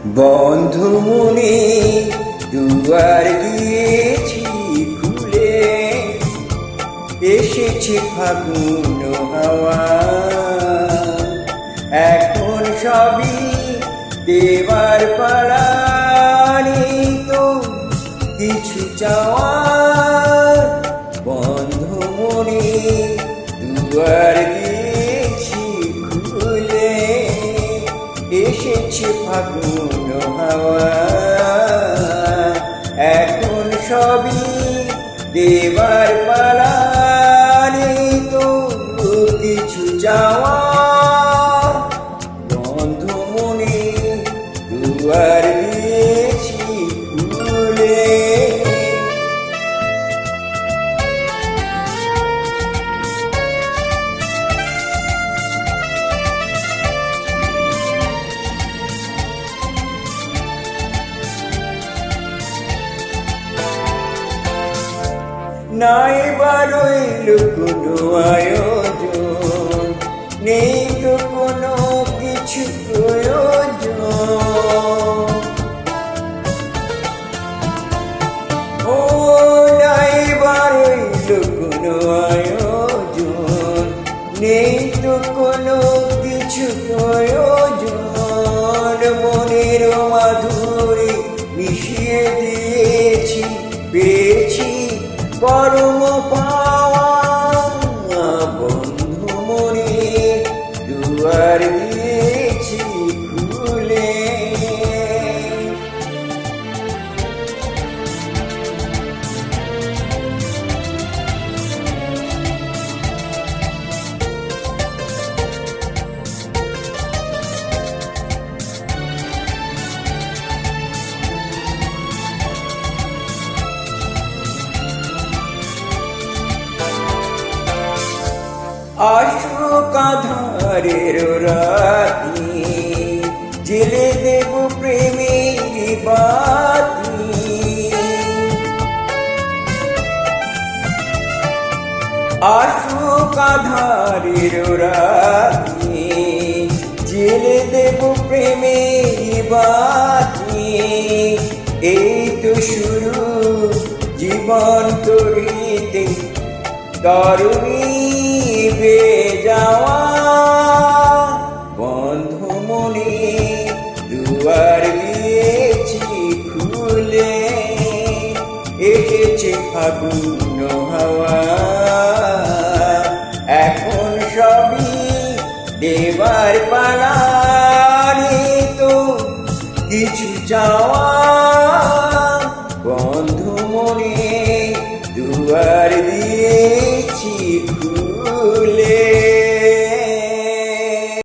বন্ধু মনে দুয়ার দিয়েছি খুলে, এসেছে ফাগুন হাওয়া। এখন সবই দেবার পালা, নেই তো কিছু চাওয়ার। বন্ধু মনে দুয়ার দিয়েছি খুলে, এসেছে ফাগুন হাওয়া। এখন সবই দেবার পালা, নেই তো কিছু চাওয়া। বন্ধু মনে দুয়ার দিয়েছি খুলে। নাই বা রইল কোনো আয়োজন, নেই তো কোনো কিছু প্রয়োজন। ও নাই বা রইল কোনো আয়োজন, নেই তো কোনো কিছু প্রয়োজন। মনের মাধুরী মিশিয়ে দিয়েছি, পেয়েছি পরম পাওয়া। বন্ধু মনে দুয়ার দিয়েছি খুলে। আশুক আধারের রাতি, জেলে দেব প্রেমের বাতি। আশুক আধারের রাতি, জেলে দেব প্রেমের বাতি। এই তো শুরু জীবন তরিতে তরুণী যাওয়া। বন্ধু মনে দুয়ার দিয়েছি খুলে, এসেছে ফাগুন হাওয়া। এখন সবই দেবার পালা, নেই তো কিছু চাওয়া।